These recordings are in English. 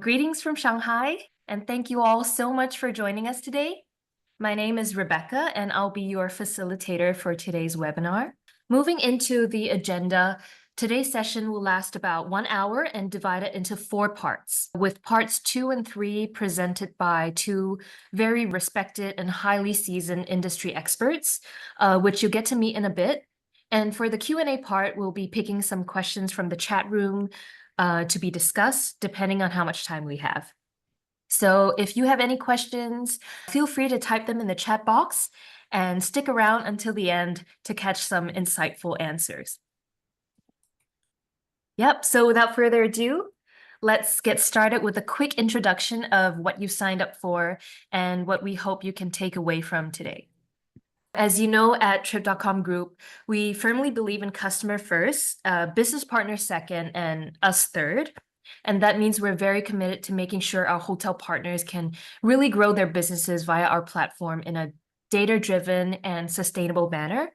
Greetings from Shanghai, and thank you all so much for joining us today. My name is Rebecca, and I'll be your facilitator for today's webinar. Moving into the agenda, today's session will last about 1 hour and divided into 4 parts, with parts 2 and 3 presented by 2 very respected and highly seasoned industry experts, which you'll get to meet in a bit. And for the Q&A part, we'll be picking some questions from the chat room to be discussed, depending on how much time we have. So if you have any questions, feel free to type them in the chat box and stick around until the end to catch some insightful answers. Yep, so without further ado, let's get started with a quick introduction of what you signed up for and what we hope you can take away from today. As you know, at Trip.com Group, we firmly believe in customer first, business partners second, and us third. And that means we're very committed to making sure our hotel partners can really grow their businesses via our platform in a data-driven and sustainable manner.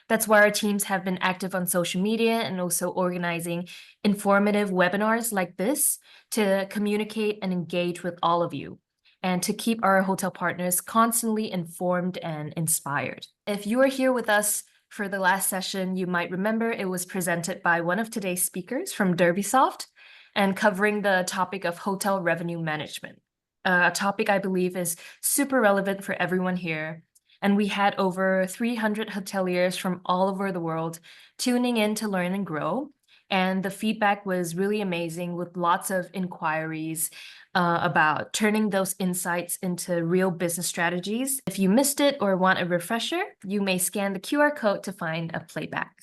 That's why our teams have been active on social media and also organizing informative webinars like this to communicate and engage with all of you, and to keep our hotel partners constantly informed and inspired. If you are here with us for the last session, you might remember it was presented by one of today's speakers from DerbySoft and covering the topic of hotel revenue management, a topic I believe is super relevant for everyone here. And we had over 300 hoteliers from all over the world tuning in to learn and grow. And the feedback was really amazing, with lots of inquiries about turning those insights into real business strategies. If you missed it or want a refresher, you may scan the QR code to find a playback.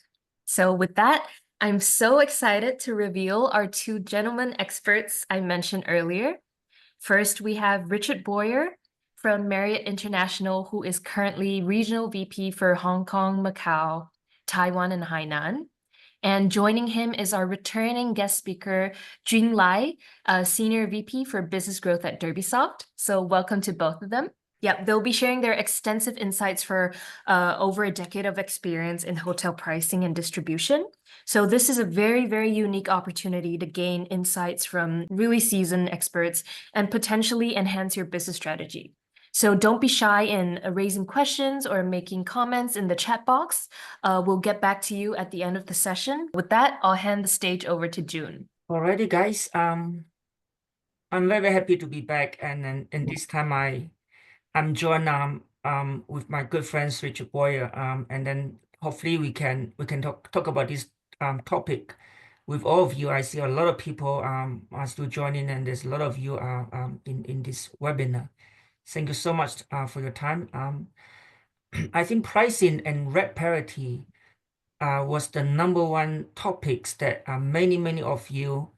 So with that, I'm so excited to reveal our 2 gentlemen experts I mentioned earlier. First, we have Richard Boyer from Marriott International, who is currently Regional VP for Hong Kong, Macau, Taiwan, and Hainan. And joining him is our returning guest speaker, Jun Lai, Senior VP for Business Growth at DerbySoft. So welcome to both of them. Yep, they'll be sharing their extensive insights for over a decade of experience in hotel pricing and distribution. So this is a very, very unique opportunity to gain insights from really seasoned experts and potentially enhance your business strategy. So don't be shy in raising questions or making comments in the chat box. We'll get back to you at the end of the session. With that, I'll hand the stage over to Jun. Alrighty, guys. I'm very happy to be back, and this time I'm joined with my good friends Richard Boyer, and then hopefully we can talk about this topic with all of you. I see a lot of people are still joining, and there's a lot of you in this webinar. Thank you so much for your time. I think pricing and rate parity was the #1 topics that many of you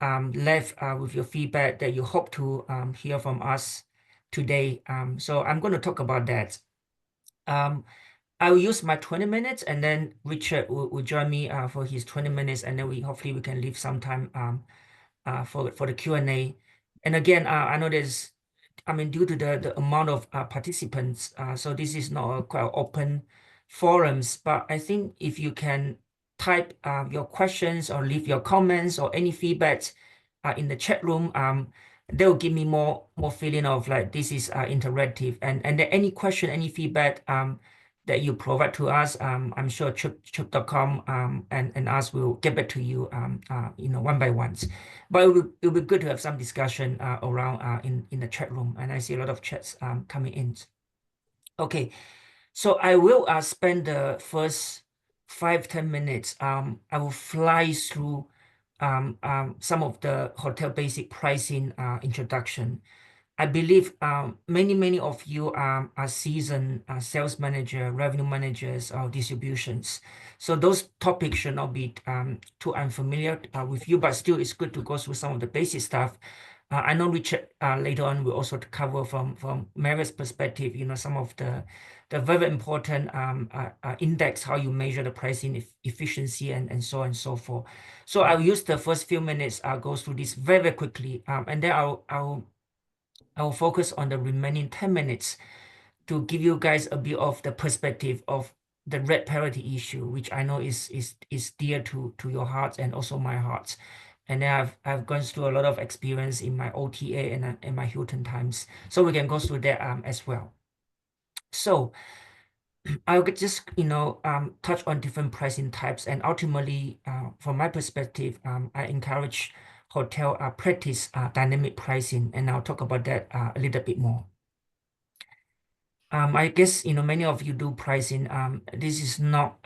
left with your feedback that you hope to hear from us today. So I'm going to talk about that. I will use my 20 minutes, and then Richard will join me for his 20 minutes, and then hopefully we can leave some time for the Q&A. And again, I know due to the amount of participants, so this is not a quite open forums, but I think if you can type your questions or leave your comments or any feedback in the chat room, that will give me more feeling of like this is interactive. And any question, any feedback that you provide to us, I'm sure Trip.com and us will get back to you, one by one. But it will be good to have some discussion around in the chat room, and I see a lot of chats coming in. Okay, so I will spend the first 5-10 minutes. I will fly through some of the hotel basic pricing introduction. I believe many of you are seasoned sales manager, revenue managers, or distributions. So those topics should not be too unfamiliar with you, but still it's good to go through some of the basic stuff. I know Richard later on will also cover from Marriott's perspective, some of the very important index, how you measure the pricing efficiency and so on and so forth. So I'll use the first few minutes, go through this very quickly, and then I'll focus on the remaining 10 minutes to give you guys a bit of the perspective of the rate parity issue, which I know is dear to your hearts and also my heart. And then I've gone through a lot of experience in my OTA and my Hilton times. So we can go through that as well. So I'll just touch on different pricing types, and ultimately, from my perspective, I encourage hotel practice dynamic pricing, and I'll talk about that a little bit more. I guess many of you do pricing. This is not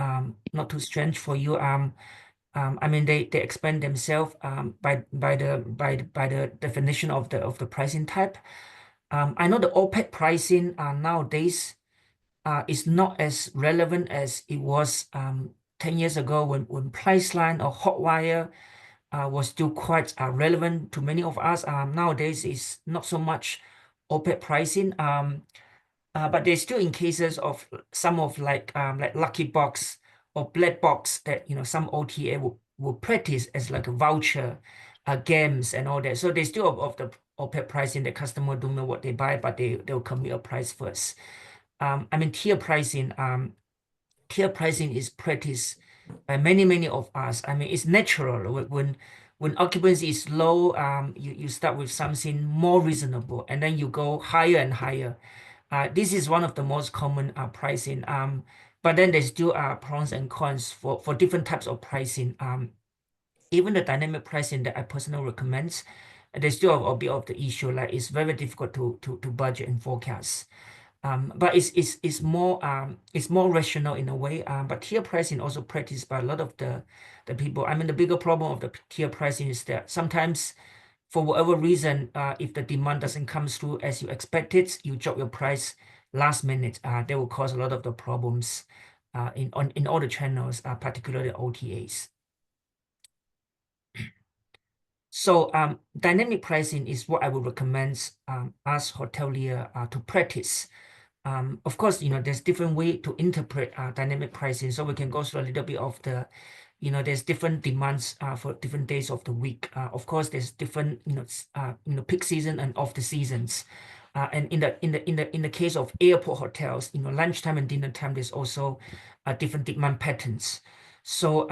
too strange for you. I mean they expand themselves by the definition of the pricing type. I know the OPEC pricing nowadays is not as relevant as it was 10 years ago when Priceline or Hotwire was still quite relevant to many of us. Nowadays it's not so much OPEC pricing. But there's still in cases of some of like Lucky Box or Black Box that some OTA will practice as like a voucher, games and all that. So they still of the OPEC pricing. The customer don't know what they buy, but they'll commit a price first. I mean tier pricing. Tier pricing is practiced by many of us. I mean it's natural when occupancy is low. You start with something more reasonable, and then you go higher and higher. This is one of the most common pricing. But then there's still pros and cons for different types of pricing. Even the dynamic pricing that I personally recommend, there's still a bit of the issue. Like it's very difficult to budget and forecast. But it's more rational in a way. But tier pricing also practiced by a lot of the people. I mean the bigger problem of the tier pricing is that sometimes, for whatever reason, if the demand doesn't come through as you expected, you drop your price last minute. That will cause a lot of the problems in all the channels, particularly OTAs. So dynamic pricing is what I would recommend as hotelier to practice. Of course, there's different way to interpret dynamic pricing. So we can go through a little bit of the there's different demands for different days of the week. Of course, there's different peak season and off the seasons. And in the case of airport hotels, lunchtime and dinner time, there's also different demand patterns. So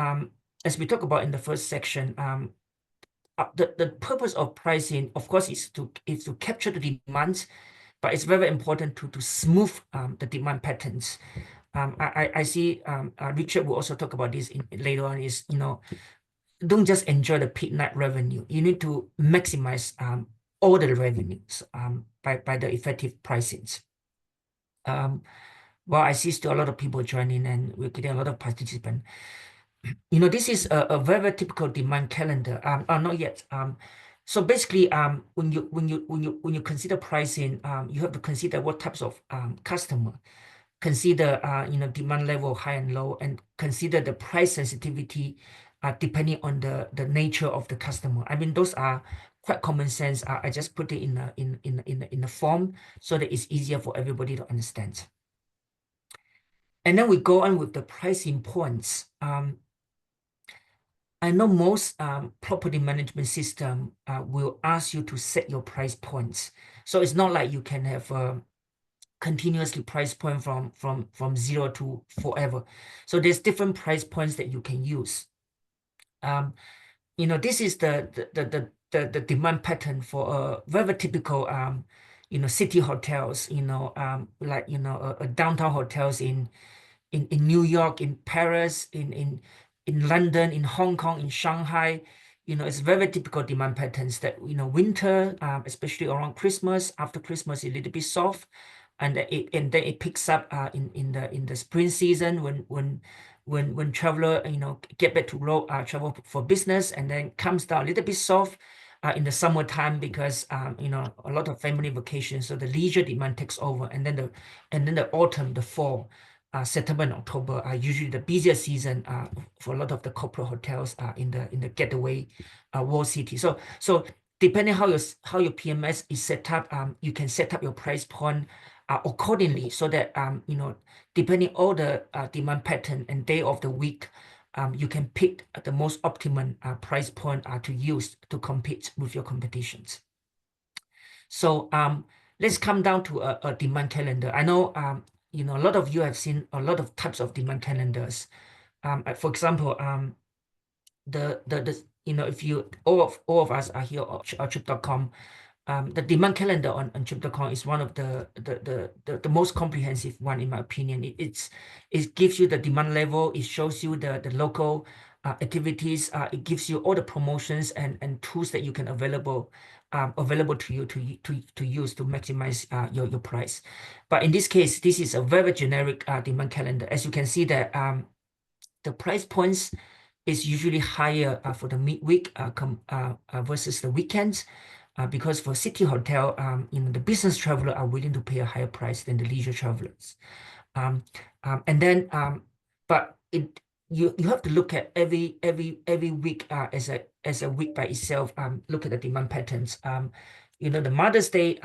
as we talk about in the first section, the purpose of pricing, of course, is to capture the demands, but it's very important to smooth the demand patterns. I see Richard will also talk about this later on. Is don't just enjoy the peak night revenue. You need to maximize all the revenues by the effective pricings. Well, I see still a lot of people joining, and we're getting a lot of participants. This is a very typical demand calendar. Not yet. So basically, when you consider pricing, you have to consider what types of customer, consider demand level high and low, and consider the price sensitivity depending on the nature of the customer. I mean those are quite common sense. I just put it in a form so that it's easier for everybody to understand. And then we go on with the pricing points. I know most property management system will ask you to set your price points. So it's not like you can have continuously price point from 0 to forever. So there's different price points that you can use. This is the demand pattern for a very typical city hotels. Like downtown hotels in New York, in Paris, in London, in Hong Kong, in Shanghai. It's very typical demand patterns that winter, especially around Christmas. After Christmas, a little bit soft, and then it picks up in the spring season when traveler get back to road travel for business, and then comes down a little bit soft in the summertime because a lot of family vacations, so the leisure demand takes over, and then the autumn, the fall. September and October are usually the busiest season for a lot of the corporate hotels in the getaway world city. So depending how your PMS is set up, you can set up your price point accordingly, so that depending all the demand pattern and day of the week, you can pick the most optimum price point to use to compete with your competitions. So let's come down to a demand calendar. I know a lot of you have seen a lot of types of demand calendars. For example, if you all of us are here at Trip.com, the demand calendar on Trip.com is one of the most comprehensive one, in my opinion. It gives you the demand level, it shows you the local activities, it gives you all the promotions and tools that you can available to you to use to maximize your price. But in this case, this is a very generic demand calendar. As you can see that the price points is usually higher for the midweek versus the weekends. Because for city hotel, the business traveler are willing to pay a higher price than the leisure travelers. But you have to look at every week as a week by itself. Look at the demand patterns. The Mother's Day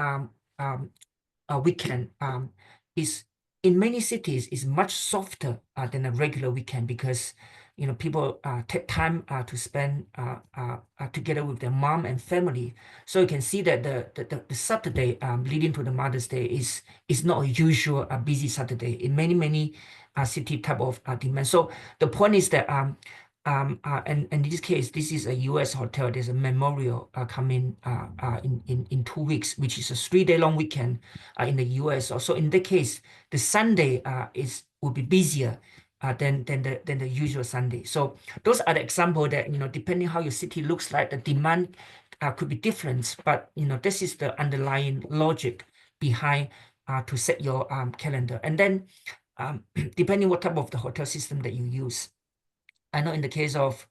weekend is in many cities is much softer than a regular weekend because people take time to spend together with their mom and family. So you can see that the Saturday leading to the Mother's Day is not a usual busy Saturday in many city type of demand. So the point is that and in this case, this is a US hotel. There's a memorial coming in 2 weeks, which is a 3-day long weekend in the US. So in that case, the Sunday will be busier than the usual Sunday. So those are the example that depending how your city looks like, the demand could be different. But this is the underlying logic behind to set your calendar. And then depending what type of the hotel system that you use. I know in the case of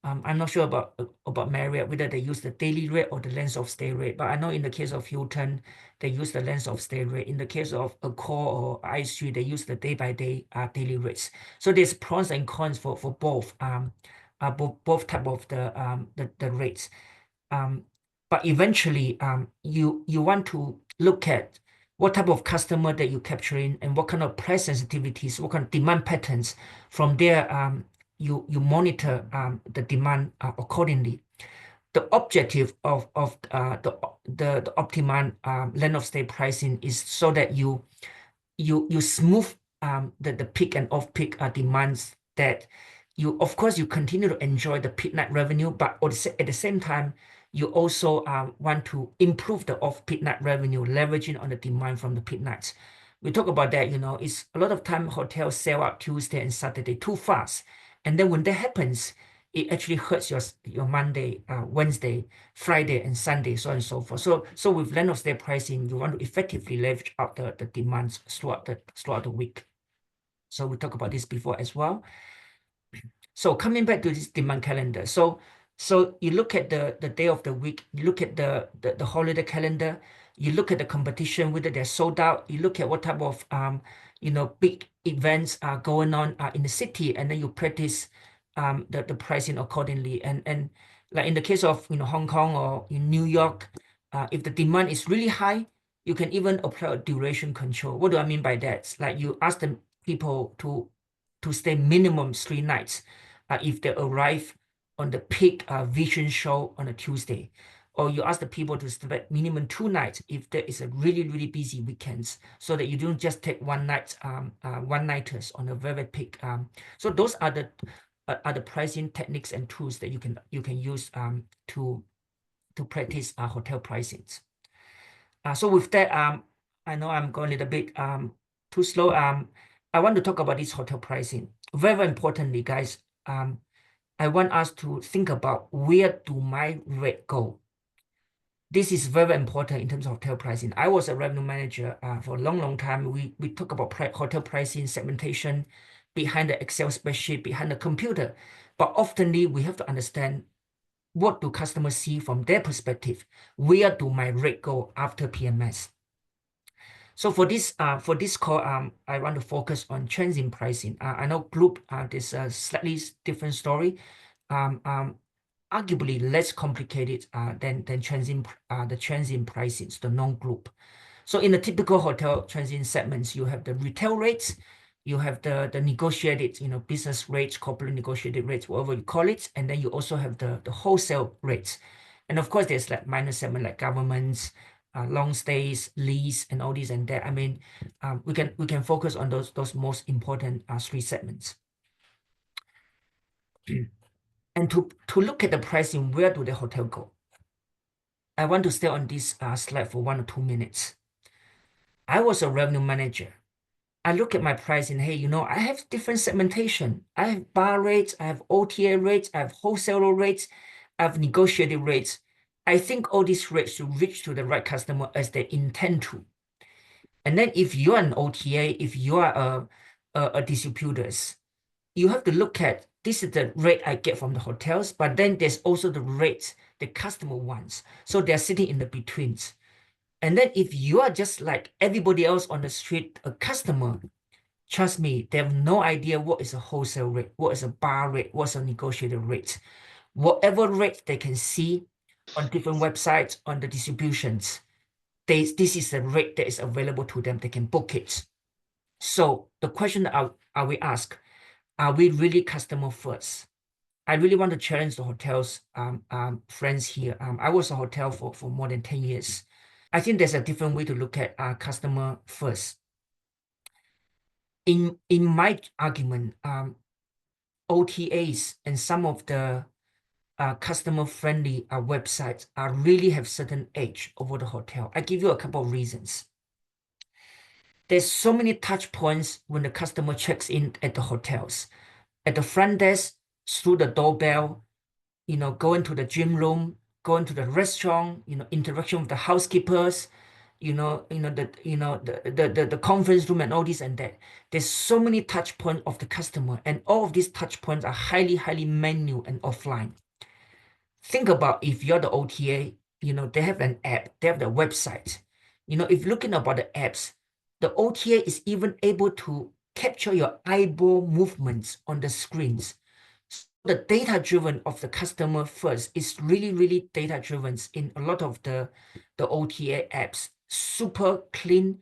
I'm not sure about Marriott, whether they use the daily rate or the length of stay rate. But I know in the case of Hilton, they use the length of stay rate. In the case of Accor or I3, they use the day-by-day daily rates. So there's pros and cons for both both type of the rates. But eventually, you want to look at what type of customer that you're capturing and what kind of price sensitivities, what kind of demand patterns. From there, you monitor the demand accordingly. The objective of the optimal length of stay pricing is so that you smooth the peak and off-peak demands, that of course you continue to enjoy the peak night revenue, but at the same time you also want to improve the off-peak night revenue, leveraging on the demand from the peak nights. We talk about that, it's a lot of time hotels sell out Tuesday and Saturday too fast. And then when that happens, it actually hurts your Monday, Wednesday, Friday, and Sunday, so on and so forth. So with length of stay pricing, you want to effectively leverage out the demands throughout the week. So we talked about this before as well. So coming back to this demand calendar. So you look at the day of the week, you look at the holiday calendar, you look at the competition, whether they're sold out, you look at what type of big events are going on in the city, and then you practice the pricing accordingly. And like in the case of Hong Kong or in New York, if the demand is really high, you can even apply a duration control. What do I mean by that? It's like you ask the people to stay minimum 3 nights if they arrive on the peak vision show on a Tuesday, or you ask the people to stay minimum 2 nights if there is a really busy weekends, so that you don't just take one-nighters on a very peak. So those are the pricing techniques and tools that you can use to practice hotel pricings. So with that, I know I'm going a little bit too slow. I want to talk about this hotel pricing. Very importantly, guys, I want us to think about, where do my rate go? This is very important in terms of hotel pricing. I was a revenue manager for a long time. We talk about hotel pricing, segmentation, behind the Excel spreadsheet, behind the computer. But oftenly, we have to understand, what do customers see from their perspective? Where do my rate go after PMS? So for this call, I want to focus on transient pricing. I know group, there's a slightly different story, arguably less complicated than transient, the transient pricings, the non-group. So in the typical hotel transient segments, you have the retail rates, you have the negotiated, business rates, corporate negotiated rates, whatever you call it, and then you also have the wholesale rates. And of course, there's like minor segment like governments, long stays, lease, and all these and that. I mean, we can focus on those most important 3 segments. And to look at the pricing, where do the hotel go? I want to stay on this slide for 1 or 2 minutes. I was a revenue manager. I look at my pricing. Hey, you know, I have different segmentation. I have bar rates, I have OTA rates, I have wholesaler rates, I have negotiated rates. I think all these rates should reach to the right customer as they intend to. And then if you're an OTA, if you are a distributors, you have to look at this is the rate I get from the hotels, but then there's also the rates the customer wants. So they're sitting in the betweens. And then if you are just like everybody else on the street, a customer, trust me, they have no idea what is a wholesale rate, what is a bar rate, what's a negotiated rate. Whatever rate they can see on different websites, on the distributions, this is the rate that is available to them. They can book it. So the question are we ask, are we really customer first? I really want to challenge the hotels friends here. I was a hotel for more than 10 years. I think there's a different way to look at customer first. In my argument, OTAs and some of the customer-friendly websites really have certain edge over the hotel. I give you a couple of reasons. There's so many touch points when the customer checks in at the hotels. At the front desk, through the doorbell, you know, going to the gym room, going to the restaurant, you know, interaction with the housekeepers, the conference room and all this and that. There's so many touch points of the customer, and all of these touch points are highly, highly manual and offline. Think about if you're the OTA, you know, they have an app, they have the website. You know, if looking about the apps, the OTA is even able to capture your eyeball movements on the screens. So the data-driven of the customer first is really, really data-driven in a lot of the OTA apps. Super clean,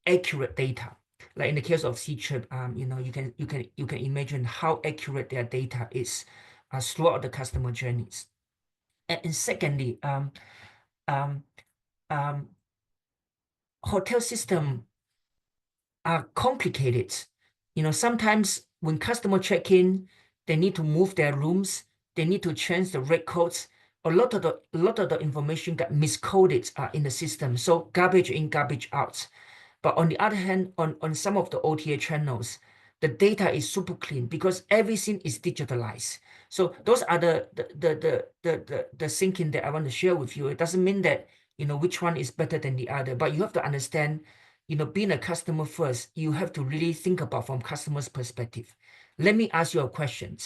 accurate data. Like in the case of Ctrip, you know, you can imagine how accurate their data is throughout the customer journeys. And secondly, hotel system are complicated. You know, sometimes when customer check in, they need to move their rooms, they need to change the rate codes. A lot of the information got miscoded in the system. So garbage in, garbage out. But on the other hand, on some of the OTA channels, the data is super clean because everything is digitalized. So those are the thinking that I want to share with you. It doesn't mean that, you know, which one is better than the other, but you have to understand, you know, being a customer first, you have to really think about from customer's perspective. Let me ask you a question.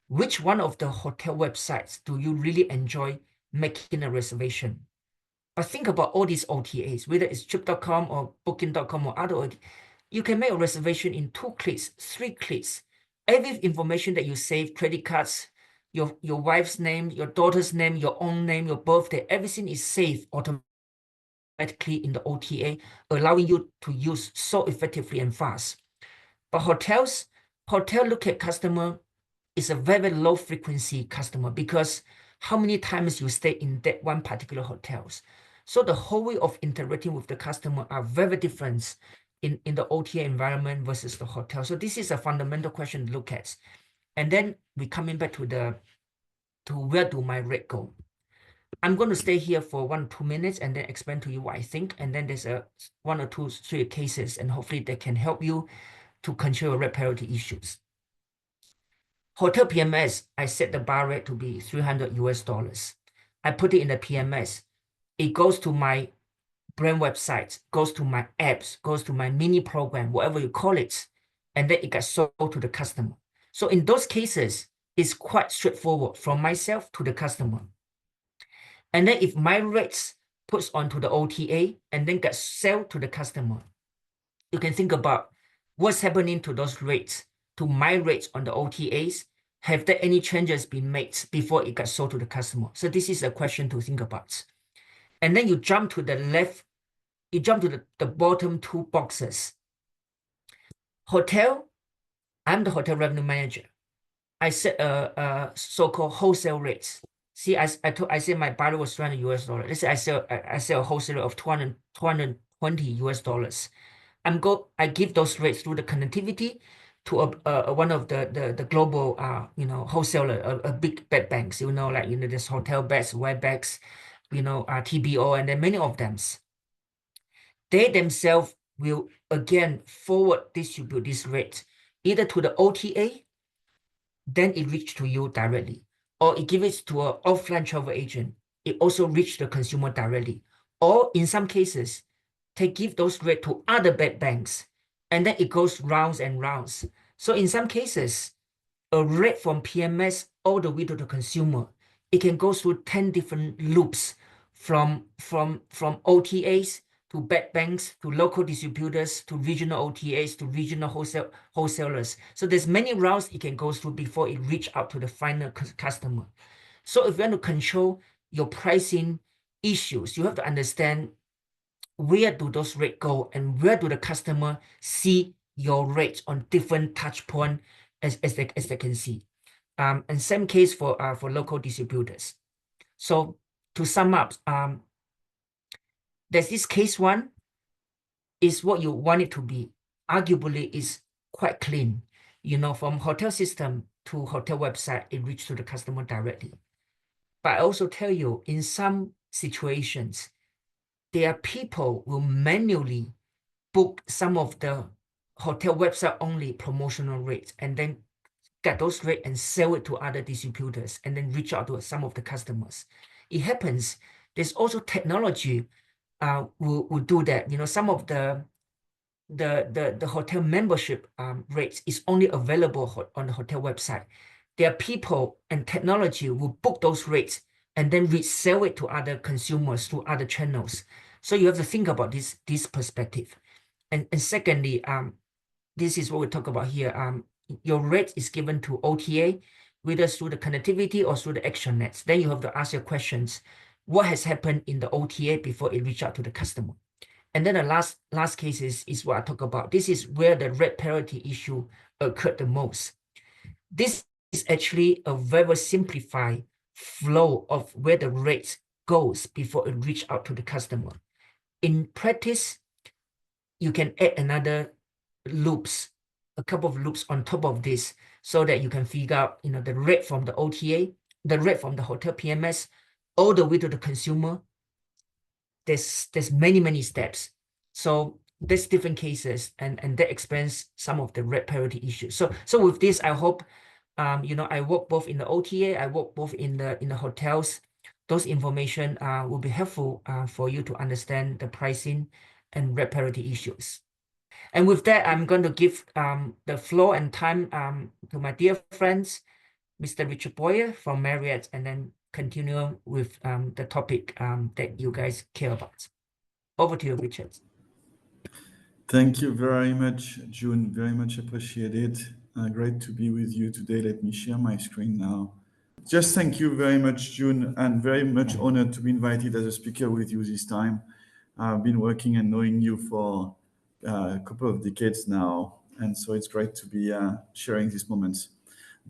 Which one of the hotel websites do you really enjoy making a reservation? But think about all these OTAs, whether it's trip.com or booking.com or other, you can make a reservation in 2 clicks, 3 clicks. Every information that you save, credit cards, your wife's name, your daughter's name, your own name, your birthday, everything is saved automatically in the OTA, allowing you to use so effectively and fast. But hotel look at customer is a very low frequency customer because how many times you stay in that one particular hotels. So the whole way of interacting with the customer are very different in the OTA environment versus the hotel. So this is a fundamental question to look at. And then we coming back to where do my rate go? I'm going to stay here for 1 or 2 minutes and then explain to you what I think. And then there's 1 or 2, 3 cases, and hopefully they can help you to control your rate parity issues. Hotel PMS, I set the bar rate to be $300 US. I put it in the PMS. It goes to my brand website, goes to my apps, goes to my mini program, whatever you call it, and then it gets sold to the customer. So in those cases, it's quite straightforward from myself to the customer. And then if my rates puts onto the OTA and then gets sold to the customer, you can think about what's happening to those rates, to my rates on the OTAs. Have there any changes been made before it got sold to the customer? So this is a question to think about. And then you jump to the left, you jump to the bottom 2 boxes. Hotel, I'm the hotel revenue manager. I set a so-called wholesale rates. See, I said my barrel was $300 US. Let's say I sell a wholesale of $220 US. I give those rates through the connectivity to one of the global wholesaler, a big bed banks, like this hotel beds, web bags, TBO, and then many of them. They themselves will again forward distribute this rate either to the OTA, then it reach to you directly, or it give it to an offline travel agent. It also reach the consumer directly, or in some cases, they give those rate to other bed banks, and then it goes rounds and rounds. So in some cases, a rate from PMS all the way to the consumer, it can go through 10 different loops from OTAs to bed banks to local distributors to regional OTAs to regional wholesalers. So there's many routes it can go through before it reach out to the final customer. So if you want to control your pricing issues, you have to understand where do those rates go and where do the customer see your rates on different touch point as they can see. And same case for local distributors. So to sum up, there's this case one is what you want it to be. Arguably is quite clean. From hotel system to hotel website, it reaches to the customer directly. But I also tell you, in some situations, there are people who manually book some of the hotel website only promotional rates and then get those rates and sell it to other distributors and then reach out to some of the customers. It happens. There's also technology will do that. Some of the hotel membership rates is only available on the hotel website. There are people and technology will book those rates and then resell it to other consumers through other channels. So you have to think about this perspective. And secondly, this is what we talk about here. Your rate is given to OTA, whether through the connectivity or through the action nets. Then you have to ask your questions. What has happened in the OTA before it reach out to the customer? And then the last case is what I talk about. This is where the rate parity issue occurred the most. This is actually a very simplified flow of where the rate goes before it reach out to the customer. In practice, you can add another a couple of loops on top of this so that you can figure out, the rate from the OTA, the rate from the hotel PMS, all the way to the consumer. There's many steps. So there's different cases and that explains some of the rate parity issues. So with this, I hope, I work both in the OTA, I work both in the hotels. Those information will be helpful for you to understand the pricing and rate parity issues. And with that, I'm going to give the floor and time to my dear friends, Mr. Richard Boyer from Marriott, and then continue with the topic that you guys care about. Over to you, Richard. Thank you very much, Jun. Very much appreciated. Great to be with you today. Let me share my screen now. Just thank you very much, Jun, and very much honored to be invited as a speaker with you this time. I've been working and knowing you for a couple of decades now, and so it's great to be sharing these moments.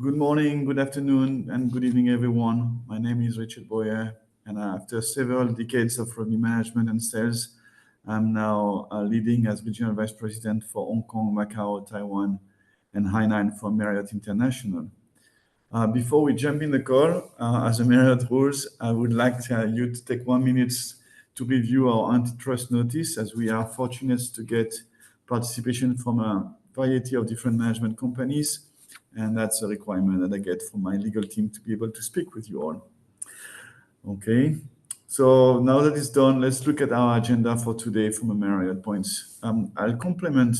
Good morning, good afternoon, and good evening, everyone. My name is Richard Boyer, and after several decades of revenue management and sales, I'm now leading as Regional Vice President for Hong Kong, Macau, Taiwan, and Hainan for Marriott International. Before we jump in the call, as a Marriott rules, I would like you to take 1 minute to review our antitrust notice, as we are fortunate to get participation from a variety of different management companies. And that's a requirement that I get from my legal team to be able to speak with you all. Okay, so now that it's done, let's look at our agenda for today from a Marriott points. I'll complement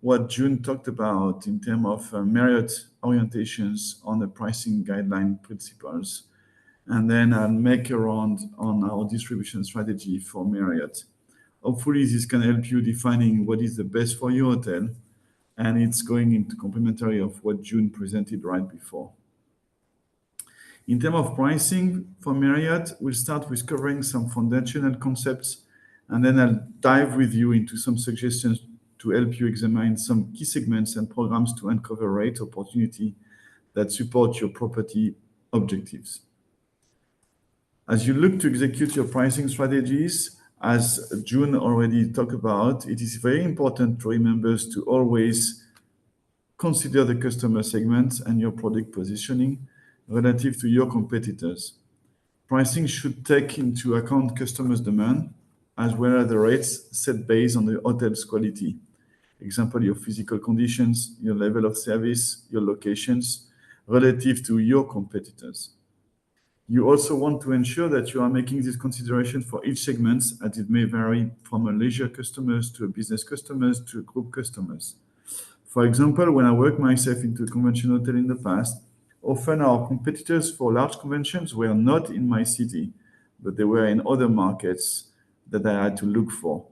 what Jun talked about in terms of Marriott orientations on the pricing guideline principles. And then I'll make a round on our distribution strategy for Marriott. Hopefully this can help you defining what is the best for your hotel, and it's going into complementary of what Jun presented right before. In terms of pricing for Marriott, we'll start with covering some foundational concepts, and then I'll dive with you into some suggestions to help you examine some key segments and programs to uncover rate opportunity that support your property objectives. As you look to execute your pricing strategies, as Jun already talked about, it is very important to remember to always consider the customer segments and your product positioning relative to your competitors. Pricing should take into account customers' demand, as well as the rates set based on the hotel's quality. Example, your physical conditions, your level of service, your locations, relative to your competitors. You also want to ensure that you are making this consideration for each segment, as it may vary from a leisure customers to a business customers to a group customers. For example, when I worked myself into a convention hotel in the past, often our competitors for large conventions were not in my city, but they were in other markets that I had to look for.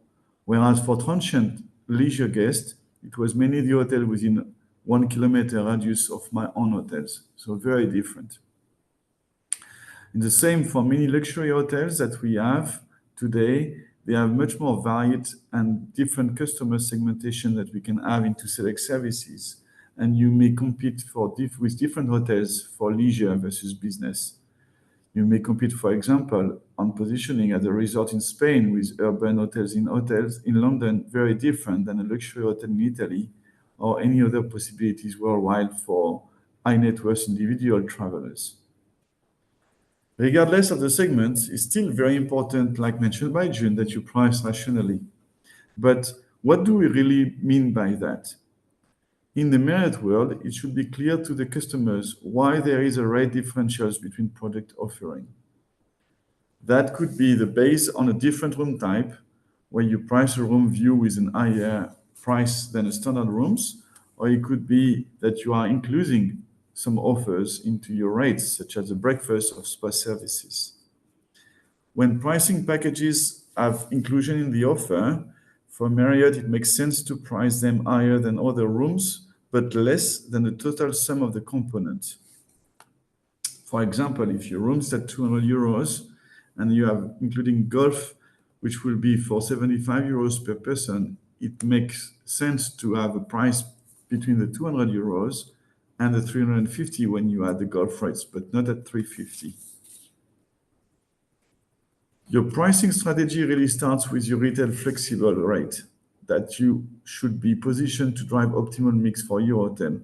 Whereas for transient leisure guests, it was mainly the hotel within 1 kilometer radius of my own hotels. So very different. And the same for many luxury hotels that we have today. They have much more varied and different customer segmentation that we can have into select services. And you may compete with different hotels for leisure versus business. You may compete, for example, on positioning at a resort in Spain with urban hotels in London, very different than a luxury hotel in Italy, or any other possibilities worldwide for high net worth individual travelers. Regardless of the segments, it's still very important, like mentioned by Jun, that you price rationally. But what do we really mean by that? In the Marriott world, it should be clear to the customers why there is a rate differentials between product offering. That could be based on a different room type, where you price a room view with an higher price than a standard rooms, or it could be that you are including some offers into your rates, such as a breakfast or spa services. When pricing packages have inclusion in the offer, for Marriott, it makes sense to price them higher than other rooms, but less than the total sum of the components. For example, if your room's at 200 euros and you have including golf, which will be for 75 euros per person, it makes sense to have a price between the 200 euros and the 350 when you add the golf rates, but not at 350. Your pricing strategy really starts with your retail flexible rate that you should be positioned to drive optimal mix for your hotel.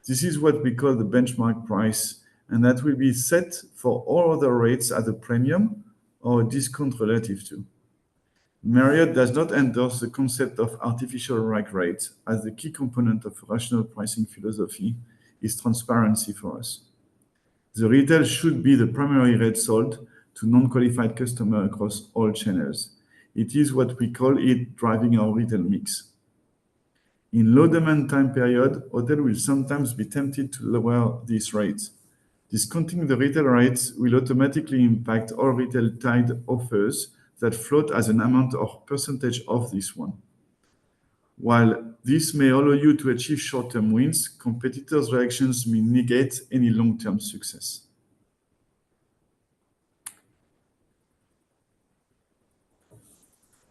This is what we call the benchmark price, and that will be set for all other rates at a premium or a discount relative to. Marriott does not endorse the concept of artificial rack rate, as the key component of rational pricing philosophy is transparency for us. The retail should be the primary rate sold to non-qualified customers across all channels. It is what we call it driving our retail mix. In low demand time period, hotel will sometimes be tempted to lower these rates. Discounting the retail rates will automatically impact all retail tied offers that float as an amount or percentage of this one. While this may allow you to achieve short-term wins, competitors' reactions may negate any long-term success.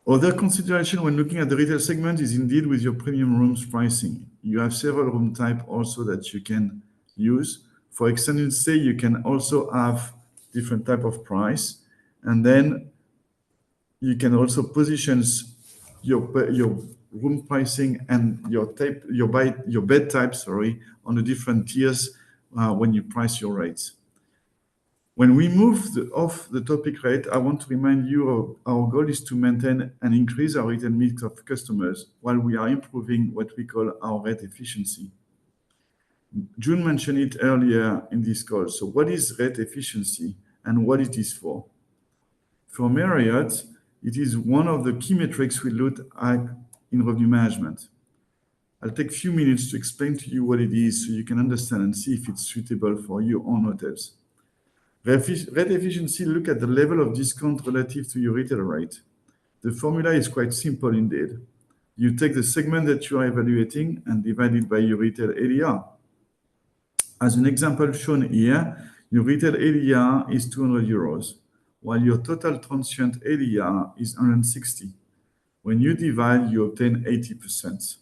Other consideration when looking at the retail segment is indeed with your premium rooms pricing. You have several room types also that you can use. For extended stay, you can also have different type of price, and then you can also position your room pricing and your bed type, on the different tiers when you price your rates. When we move off the topic rate, I want to remind you our goal is to maintain and increase our retail mix of customers while we are improving what we call our rate efficiency. Jun mentioned it earlier in this call. So what is rate efficiency and what it is for? For Marriott, it is one of the key metrics we look at in revenue management. I'll take a few minutes to explain to you what it is so you can understand and see if it's suitable for your own hotels. Rate efficiency look at the level of discount relative to your retail rate. The formula is quite simple indeed. You take the segment that you are evaluating and divide it by your retail ADR. As an example shown here, your retail ADR is 200 euros, while your total transient ADR is 160. When you divide, you obtain 80%,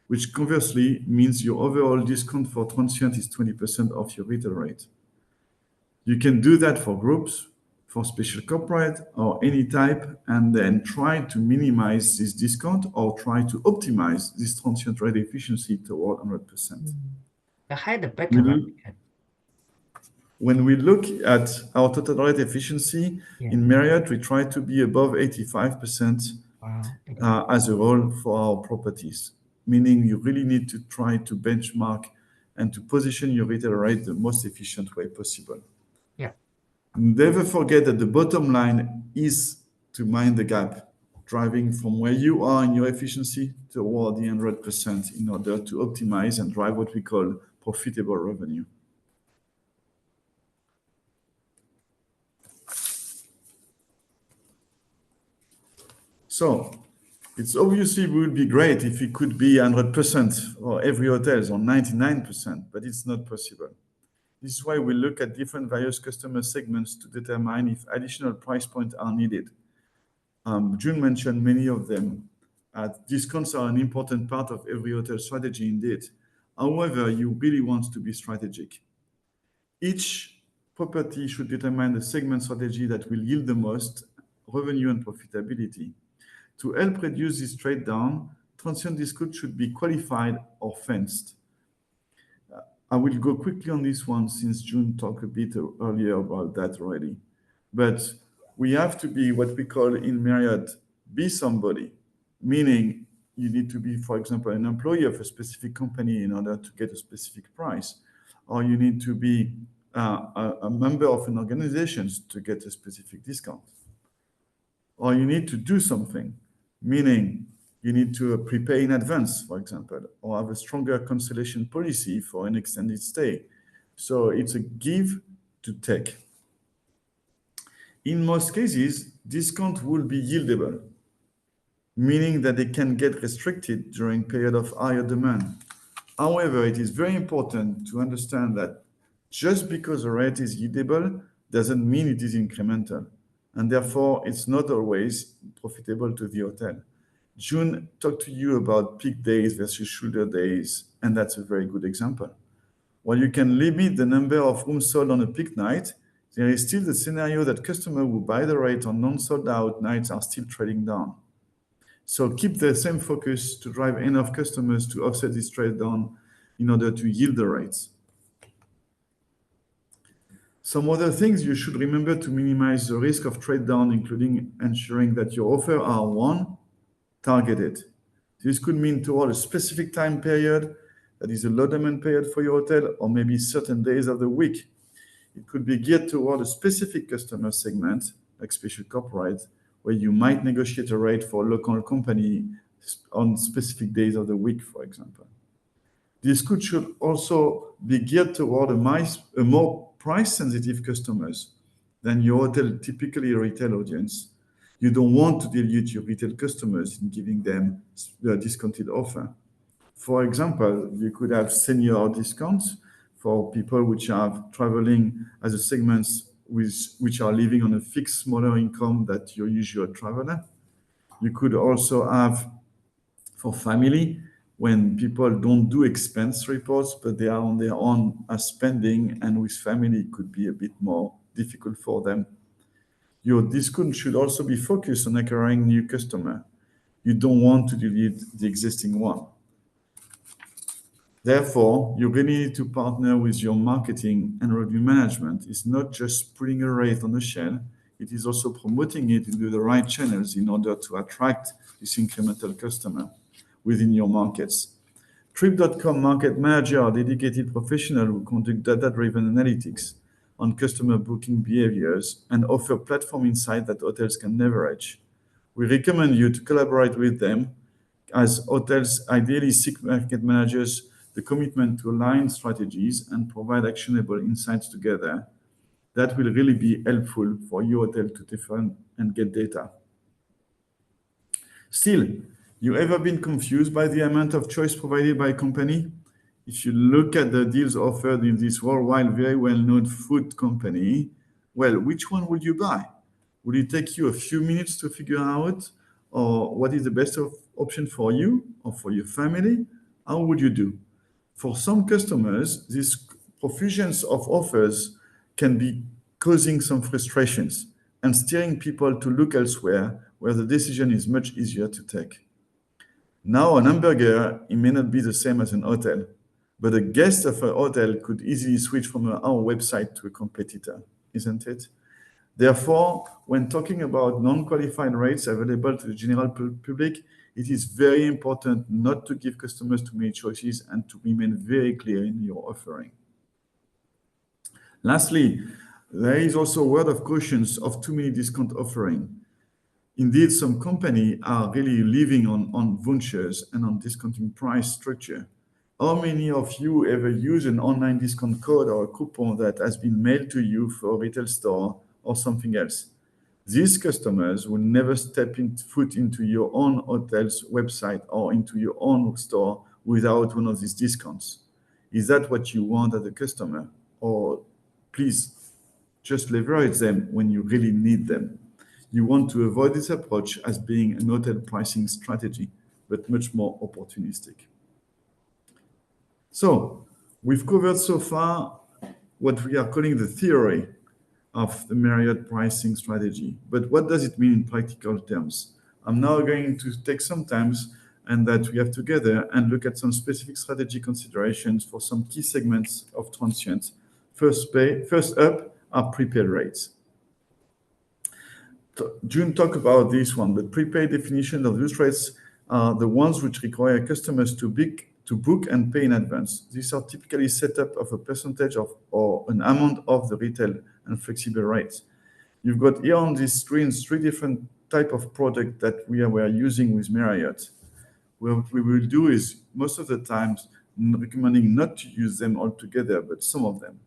which conversely means your overall discount for transient is 20% of your retail rate. You can do that for groups, for special corporate or any type, and then try to minimize this discount or try to optimize this transient rate efficiency toward 100%. The higher the better, right? When we look at our total rate efficiency Yeah. in Marriott, we try to be above 85% Wow. as a whole for our properties, meaning you really need to try to benchmark and to position your retail rate the most efficient way possible. Yeah. Never forget that the bottom line is to mind the gap, driving from where you are in your efficiency toward the 100% in order to optimize and drive what we call profitable revenue. So it's obviously would be great if it could be 100% for every hotel or 99%, but it's not possible. This is why we look at different various customer segments to determine if additional price points are needed. Jun mentioned many of them. Discounts are an important part of every hotel strategy indeed. However, you really want to be strategic. Each property should determine the segment strategy that will yield the most revenue and profitability. To help reduce this trade down, transient discount should be qualified or fenced. I will go quickly on this one since Jun talked a bit earlier about that already. But we have to be what we call in Marriott, be somebody, meaning you need to be, for example, an employee of a specific company in order to get a specific price, or you need to be a member of an organization to get a specific discount, or you need to do something, meaning you need to prepay in advance, for example, or have a stronger cancellation policy for an extended stay. So it's a give to take. In most cases, discount will be yieldable, meaning that they can get restricted during period of higher demand. However, it is very important to understand that just because a rate is yieldable doesn't mean it is incremental, and therefore it's not always profitable to the hotel. Jun talked to you about peak days versus shoulder days, and that's a very good example. While you can limit the number of rooms sold on a peak night, there is still the scenario that customers who buy the rate on non-sold out nights are still trading down. So keep the same focus to drive enough customers to offset this trade down in order to yield the rates. Some other things you should remember to minimize the risk of trade down, including ensuring that your offer are one, targeted. This could mean toward a specific time period that is a low demand period for your hotel, or maybe certain days of the week. It could be geared toward a specific customer segment, like special corporate, where you might negotiate a rate for a local company on specific days of the week, for example. This should also be geared toward a more price-sensitive customers than your hotel typically retail audience. You don't want to dilute your retail customers in giving them a discounted offer. For example, you could have senior discounts for people which are traveling as a segments which are living on a fixed smaller income than your usual traveler. You could also have for family, when people don't do expense reports, but they are on their own as spending, and with family it could be a bit more difficult for them. Your discount should also be focused on acquiring new customer. You don't want to delete the existing one. Therefore, you really need to partner with your marketing and revenue management. It's not just putting a rate on the shelf, it is also promoting it into the right channels in order to attract this incremental customer within your markets. Trip.com market manager are dedicated professionals who conduct data-driven analytics on customer booking behaviors and offer platform insight that hotels can leverage. We recommend you to collaborate with them, as hotels ideally seek market managers the commitment to align strategies and provide actionable insights together. That will really be helpful for your hotel to define and get data. Still, you ever been confused by the amount of choice provided by a company? If you look at the deals offered in this worldwide very well-known food company, well, which one would you buy? Would it take you a few minutes to figure out or what is the best option for you or for your family? How would you do? For some customers, this profusion of offers can be causing some frustrations. and steering people to look elsewhere where the decision is much easier to take. Now, an hamburger, it may not be the same as an hotel, but a guest of a hotel could easily switch from our website to a competitor, isn't it? Therefore, when talking about non-qualified rates available to the general public, it is very important not to give customers too many choices and to remain very clear in your offering. Lastly, there is also a word of caution of too many discount offering. Indeed, some companies are really living on vouchers and on discounting price structure. How many of you ever use an online discount code or a coupon that has been mailed to you for a retail store or something else? These customers will never step foot into your own hotel's website or into your own store without one of these discounts. Is that what you want as a customer? Or please just leverage them when you really need them. You want to avoid this approach as being an hotel pricing strategy, but much more opportunistic. So we've covered so far what we are calling the theory of the Marriott pricing strategy. But what does it mean in practical terms? I'm now going to take some time and that we have together and look at some specific strategy considerations for some key segments of transients. First up are prepaid rates. Jun talked about this one, but prepaid definition of those rates are the ones which require customers to book and pay in advance. These are typically set up of a percentage of or an amount of the retail and flexible rates. You've got here on this screen 3 different type of product that we are using with Marriott. What we will do is most of the times recommending not to use them all together, but some of them.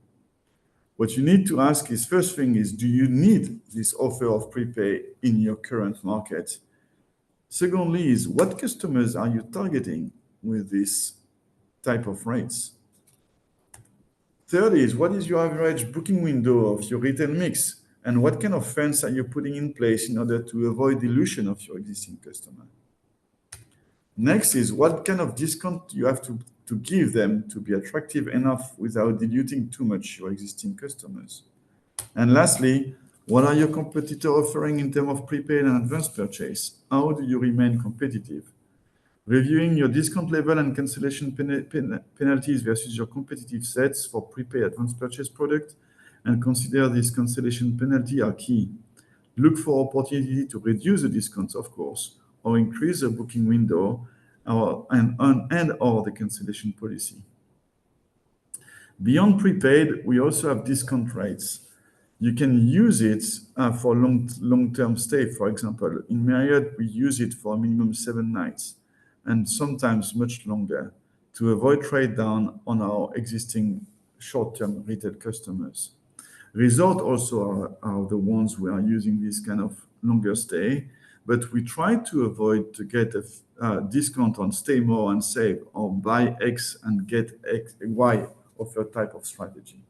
What you need to ask is, first thing is, do you need this offer of prepay in your current market? Secondly is, what customers are you targeting with this type of rates? Third is, what is your average booking window of your retail mix? And what kind of fence are you putting in place in order to avoid dilution of your existing customer? Next is, what kind of discount you have to give them to be attractive enough without diluting too much your existing customers? And lastly, what are your competitor offering in terms of prepaid and advance purchase? How do you remain competitive? Reviewing your discount level and cancellation penalties versus your competitive sets for prepaid advance purchase product, and consider this cancellation penalty are key. Look for opportunity to reduce the discounts, of course, or increase the booking window or the cancellation policy. Beyond prepaid, we also have discount rates. You can use it for long-term stay, for example. In Marriott, we use it for a minimum 7 nights, and sometimes much longer, to avoid trade down on our existing short-term retail customers. Resort also are the ones we are using this kind of longer stay, but we try to avoid to get a discount on stay more and save, or buy X and get Y offer type of strategy.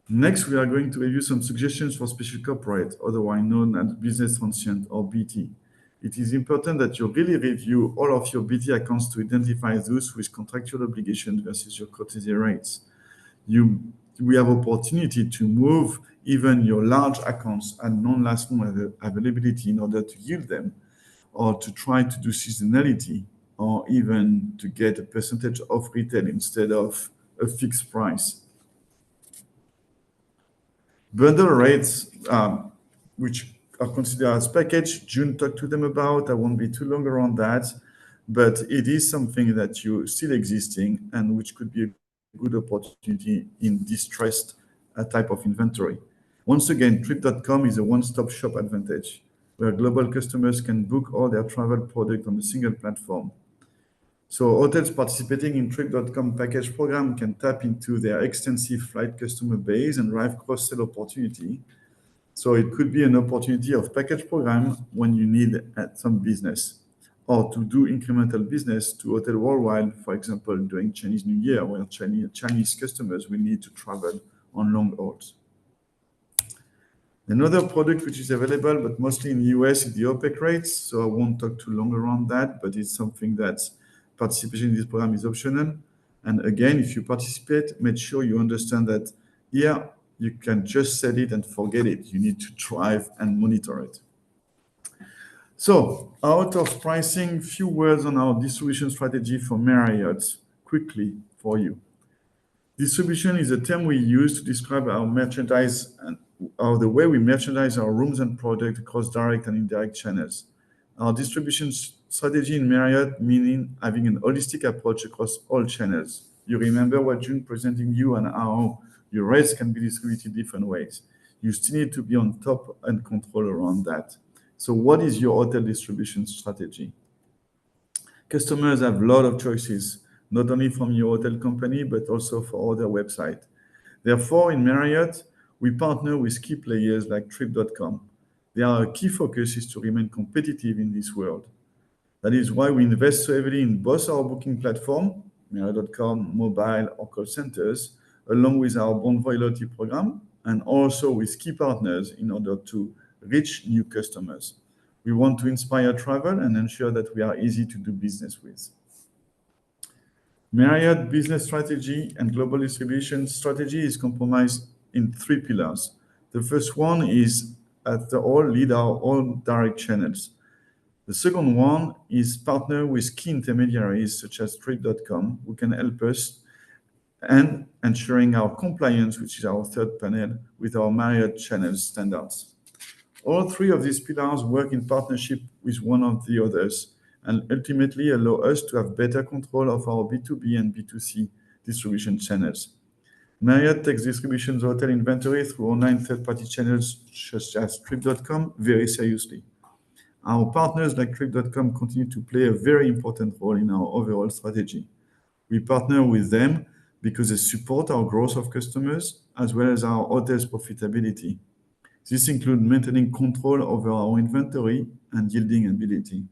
Next, we are going to review some suggestions for special corporate, otherwise known as business transient or BT. It is important that you really review all of your BT accounts to identify those with contractual obligations versus your courtesy rates. We have opportunity to move even your large accounts and non-last month availability in order to yield them, or to try to do seasonality, or even to get a percentage of retail instead of a fixed price. Bundle rates, which are considered as package, Jun talked to them about. I won't be too long around that, but it is something that you still existing and which could be a good opportunity in distressed type of inventory. Once again, Trip.com is a one-stop shop advantage where global customers can book all their travel product on a single platform. So hotels participating in Trip.com package program can tap into their extensive flight customer base and drive cross-sell opportunity. So it could be an opportunity of package program when you need some business, or to do incremental business to hotel worldwide, for example, during Chinese New Year, where Chinese customers will need to travel on long hauls. Another product which is available, but mostly in the US, is the OPEC rates. So I won't talk too long around that, but it's something that participation in this program is optional. And again, if you participate, make sure you understand that here You can just set it and forget it. You need to drive and monitor it. So out of pricing, few words on our distribution strategy for Marriott, quickly for you. Distribution is a term we use to describe our merchandise and the way we merchandise our rooms and products across direct and indirect channels. Our distribution strategy in Marriott meaning having an holistic approach across all channels. You remember what Jun presenting you and how your rates can be distributed different ways. You still need to be on top and control around that. So what is your hotel distribution strategy? Customers have a lot of choices, not only from your hotel company, but also for other websites. Therefore, in Marriott, we partner with key players like Trip.com. Their key focus is to remain competitive in this world. That is why we invest so heavily in both our booking platform, Marriott.com, mobile or call centers, along with our Bonvoy loyalty program, and also with key partners in order to reach new customers. We want to inspire travel and ensure that we are easy to do business with. Marriott business strategy and global distribution strategy is compromised in 3 pillars. The first one is lead our own direct channels. The second one is partner with key intermediaries such as Trip.com, who can help us and ensuring our compliance, which is our third panel, with our Marriott channel standards. All 3 of these pillars work in partnership with one of the others and ultimately allow us to have better control of our B2B and B2C distribution channels. Marriott takes distribution hotel inventory through online third-party channels such as Trip.com very seriously. Our partners like Trip.com continue to play a very important role in our overall strategy. We partner with them because they support our growth of customers as well as our hotel's profitability. This includes maintaining control over our inventory and yielding ability.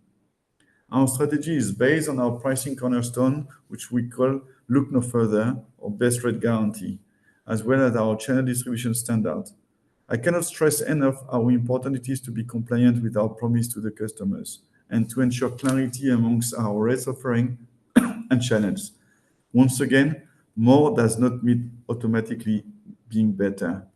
Our strategy is based on our pricing cornerstone, which we call Look No Further or Best Rate Guarantee, as well as our channel distribution standard. I cannot stress enough how important it is to be compliant with our promise to the customers and to ensure clarity amongst our rates offering and channels. Once again, more does not mean automatically being better.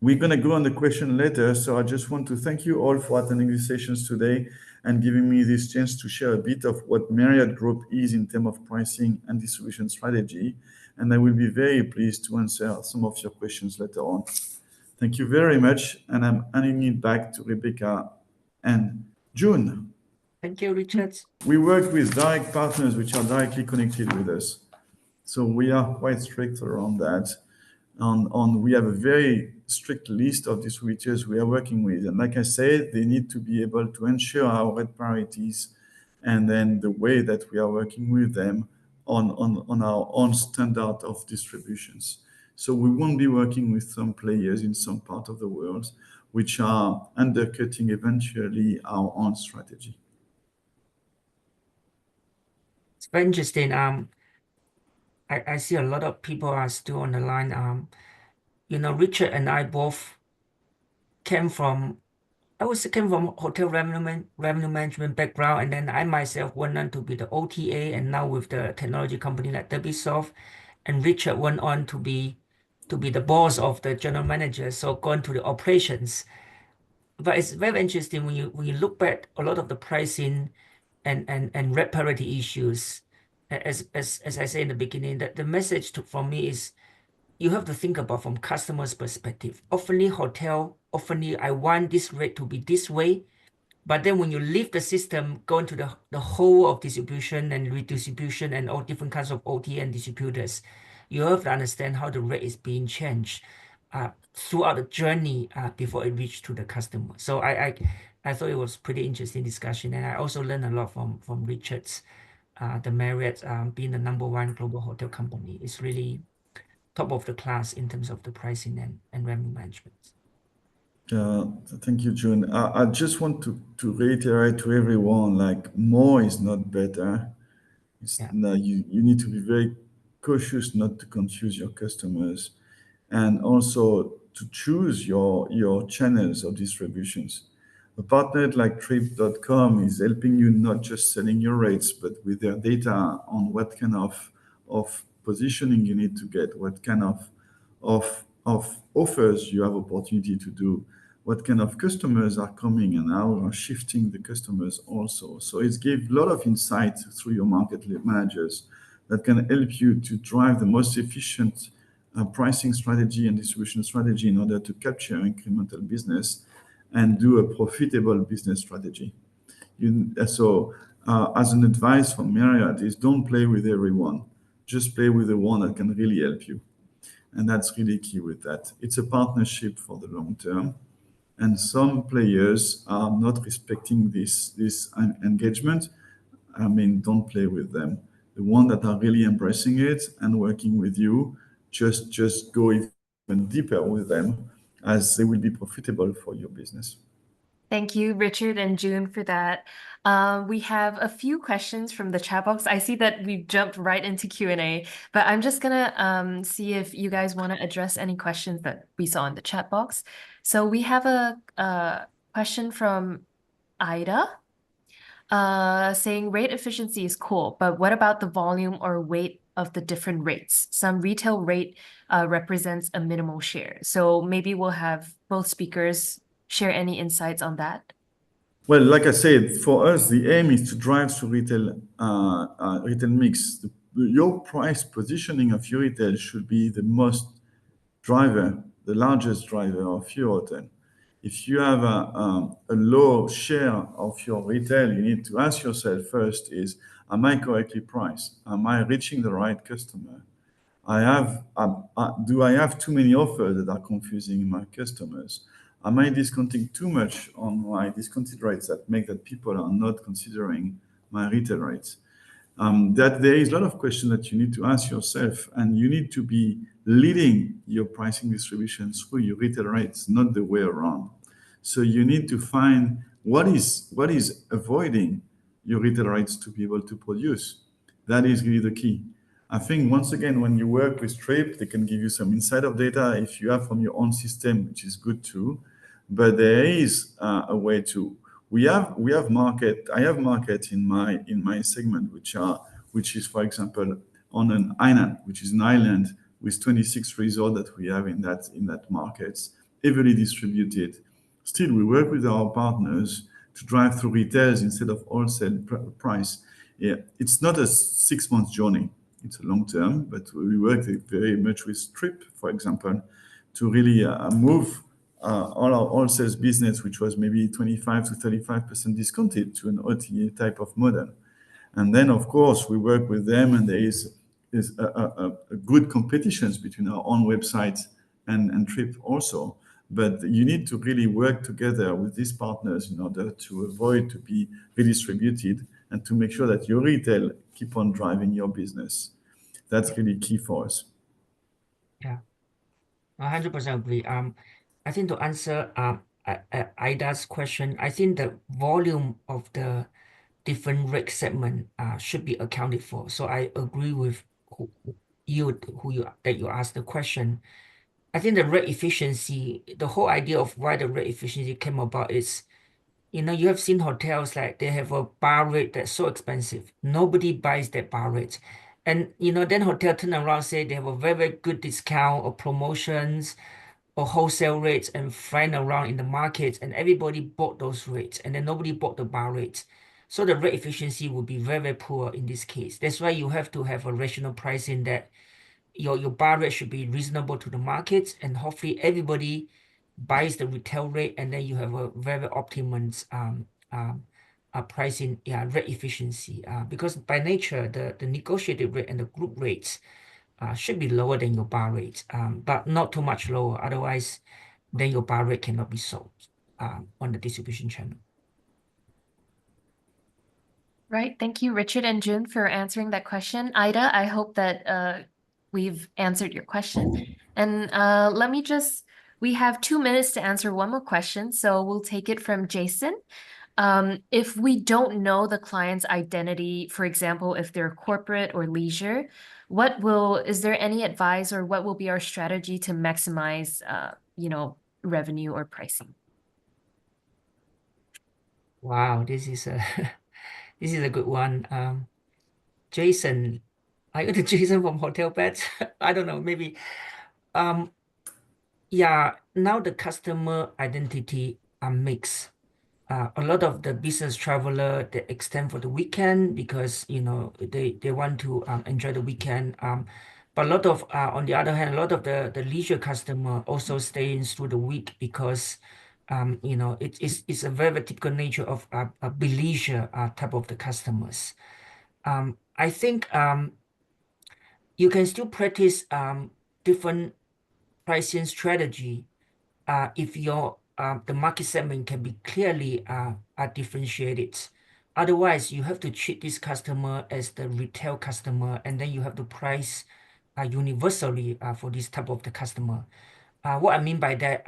We're going to go on the question later, so I just want to thank you all for attending these sessions today and giving me this chance to share a bit of what Marriott Group is in terms of pricing and distribution strategy, and I will be very pleased to answer some of your questions later on. Thank you very much, and I'm handing it back to Rebecca and Jun. Thank you, Richard. We work with direct partners which are directly connected with us, so we are quite strict around that. We have a very strict list of distributors we are working with. And like I said, they need to be able to ensure our rate parities and then the way that we are working with them on our own standard of distributions. So we won't be working with some players in some part of the world which are undercutting eventually our own strategy. It's very interesting. I see a lot of people are still on the line. Richard and I both came from hotel revenue management background, and then I myself went on to be the OTA, and now with the technology company like DerbySoft, and Richard went on to be the boss of the general manager, so going to the operations. But it's very interesting when you look back a lot of the pricing and rate parity issues. As I say in the beginning, that the message from me is you have to think about from customer's perspective. Often I want this rate to be this way, but then when you leave the system, go into the whole of distribution and redistribution and all different kinds of OT and distributors, you have to understand how the rate is being changed throughout the journey before it reaches to the customer. So I thought it was pretty interesting discussion, and I also learned a lot from Richard's. The Marriott being the #1 global hotel company is really top of the class in terms of the pricing and revenue management. Thank you, Jun. I just want to reiterate to everyone, like more is not better. You need to be very cautious not to confuse your customers and also to choose your channels of distributions. A partner like Trip.com is helping you not just selling your rates, but with their data on what kind of positioning you need to get, what kind of of offers you have opportunity to do, what kind of customers are coming, and how you are shifting the customers also. So it gives a lot of insight through your market managers that can help you to drive the most efficient pricing strategy and distribution strategy in order to capture incremental business and do a profitable business strategy. As an advice from Marriott is don't play with everyone. Just play with the one that can really help you. And that's really key with that. It's a partnership for the long term. And some players are not respecting this engagement. I mean, don't play with them. The ones that are really embracing it and working with you, just go even deeper with them, as they will be profitable for your business. Thank you, Richard and June, for that. We have a few questions from the chat box. I see that we've jumped right into Q&A, but I'm just gonna see if you guys want to address any questions that we saw in the chat box. So we have a question from Ida saying rate efficiency is cool, but what about the volume or weight of the different rates? Some retail rate represents a minimal share. So maybe we'll have both speakers share any insights on that. Well, like I said, for us, the aim is to drive through retail mix. Your price positioning of your retail should be the largest driver of your hotel. If you have a low share of your retail, you need to ask yourself first is, am I correctly priced? Am I reaching the right customer? Do I have too many offers that are confusing my customers? Am I discounting too much on my discounted rates that make that people are not considering my retail rates? That there is a lot of questions that you need to ask yourself, and you need to be leading your pricing distribution through your retail rates, not the way around. So you need to find what is avoiding your retail rates to be able to produce. That is really the key. I think once again, when you work with Trip, they can give you some insider data if you have from your own system, which is good too. But there is a way to. I have market in my segment, which is, for example, on an island, which is an island with 26 resorts that we have in that markets, heavily distributed. Still, we work with our partners to drive through retails instead of wholesale price. Yeah, it's not a 6-month journey. It's a long term, but we work very much with Trip, for example, to really move all our wholesale business, which was maybe 25 to 35% discounted, to an OTA type of model. And then, of course, we work with them, and there is a good competitions between our own website and Trip also. But you need to really work together with these partners in order to avoid to be redistributed and to make sure that your retail keep on driving your business. That's really key for us. Yeah, 100% agree. I think to answer Ida's question, I think the volume of the different rate segment should be accounted for. So I agree with that you asked the question. I think the rate efficiency, the whole idea of why the rate efficiency came about is, you have seen hotels like they have a bar rate that's so expensive. Nobody buys that bar rate. And, then hotel turn around, say they have a very, very good discount or promotions or wholesale rates and flying around in the markets, and everybody bought those rates, and then nobody bought the bar rates. So the rate efficiency would be very, very poor in this case. That's why you have to have a rational pricing that your bar rate should be reasonable to the markets, and hopefully everybody buys the retail rate, and then you have a very optimum pricing, rate efficiency. Because by nature, the negotiated rate and the group rates should be lower than your bar rate, but not too much lower. Otherwise, then your bar rate cannot be sold on the distribution channel. Right. Thank you, Richard and Jun, for answering that question. Ida, I hope that we've answered your question. And we have 2 minutes to answer one more question, so we'll take it from Jason. If we don't know the client's identity, for example, if they're corporate or leisure, is there any advice, or what will be our strategy to maximize, revenue or pricing? Wow, this is a good one. Jason, are you the Jason from Hotel Beds? I don't know, maybe. Yeah, now the customer identity are mixed. A lot of the business traveler, they extend for the weekend because they want to enjoy the weekend. But a lot of on the other hand, a lot of the leisure customer also stays through the week because it's a very typical nature of a leisure type of the customers. I think you can still practice different pricing strategy if the market segment can be clearly differentiated. Otherwise, you have to treat this customer as the retail customer, and then you have to price universally for this type of the customer. What I mean by that,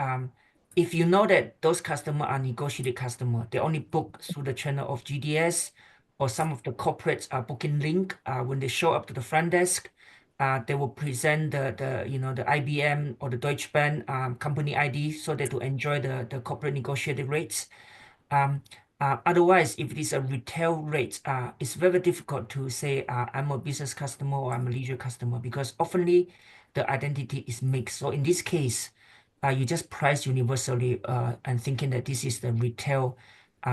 if you know that those customers are negotiated customer, they only book through the channel of GDS or some of the corporates are booking link. When they show up to the front desk, they will present the IBM or the Deutsche Bank company ID so that to enjoy the corporate negotiated rates. Otherwise, if it is a retail rate, it's very difficult to say I'm a business customer or I'm a leisure customer because oftenly the identity is mixed. So in this case, you just price universally and thinking that this is the retail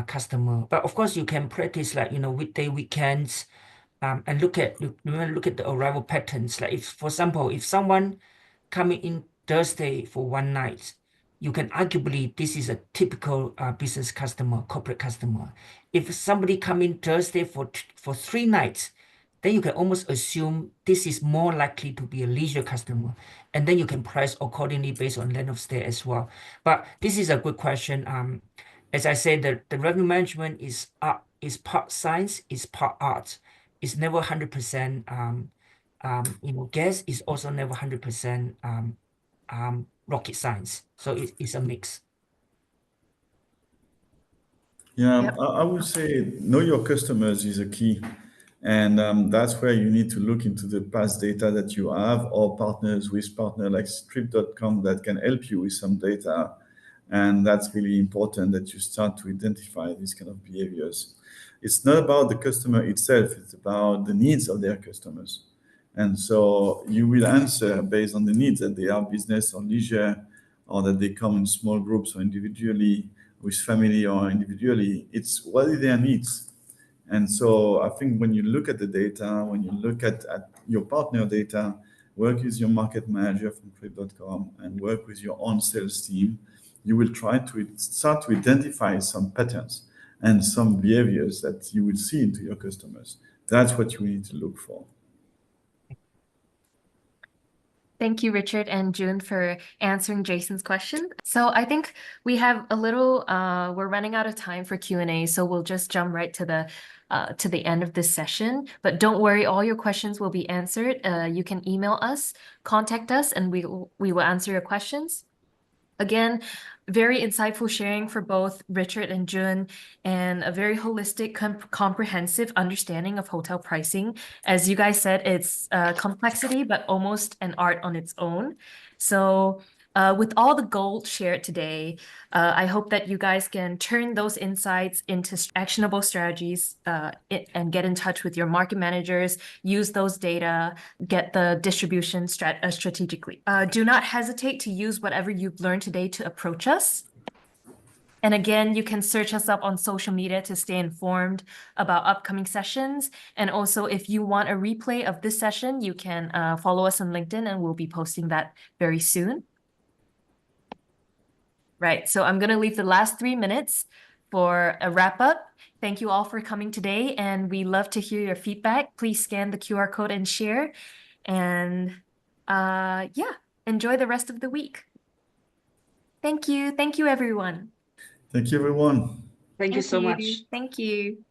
customer. But of course, you can practice like weekday, weekends, and look at the arrival patterns. Like if, for example, if someone coming in Thursday for one night, you can arguably this is a typical business customer, corporate customer. If somebody come in Thursday for 3 nights, then you can almost assume this is more likely to be a leisure customer, and then you can price accordingly based on length of stay as well. But this is a good question. As I said, the revenue management is part science, is part art. It's never 100%. Guess is also never 100% rocket science. So it's a mix. Yeah, Yep. I would say know your customers is a key. And that's where you need to look into the past data that you have or partners with partner like Trip.com that can help you with some data. And that's really important that you start to identify these kind of behaviors. It's not about the customer itself, it's about the needs of their customers. And so you will answer based on the needs that they are business or leisure, or that they come in small groups or individually with family or individually. It's what are their needs? And so I think when you look at the data, when you look at your partner data, work with your market manager from Trip.com and work with your own sales team, you will try to start to identify some patterns and some behaviors that you will see into your customers. That's what you need to look for. Thank you, Richard and Jun, for answering Jason's question. So I think we have a little, we're running out of time for Q&A, so we'll just jump right to the end of this session. But don't worry, all your questions will be answered. You can email us, contact us, and we will answer your questions. Again, very insightful sharing for both Richard and Jun, and a very holistic, comprehensive understanding of hotel pricing. As you guys said, it's complexity, but almost an art on its own. So with all the gold shared today, I hope that you guys can turn those insights into actionable strategies and get in touch with your market managers, use those data, get the distribution strategically. Do not hesitate to use whatever you've learned today to approach us. And again, you can search us up on social media to stay informed about upcoming sessions. And also, if you want a replay of this session, you can follow us on LinkedIn and we'll be posting that very soon. Right, so I'm going to leave the last 3 minutes for a wrap up. Thank you all for coming today, and we love to hear your feedback. Please scan the QR code and share. And yeah, enjoy the rest of the week. Thank you. Thank you, everyone. Thank you, everyone. Thank you so much. Thank you.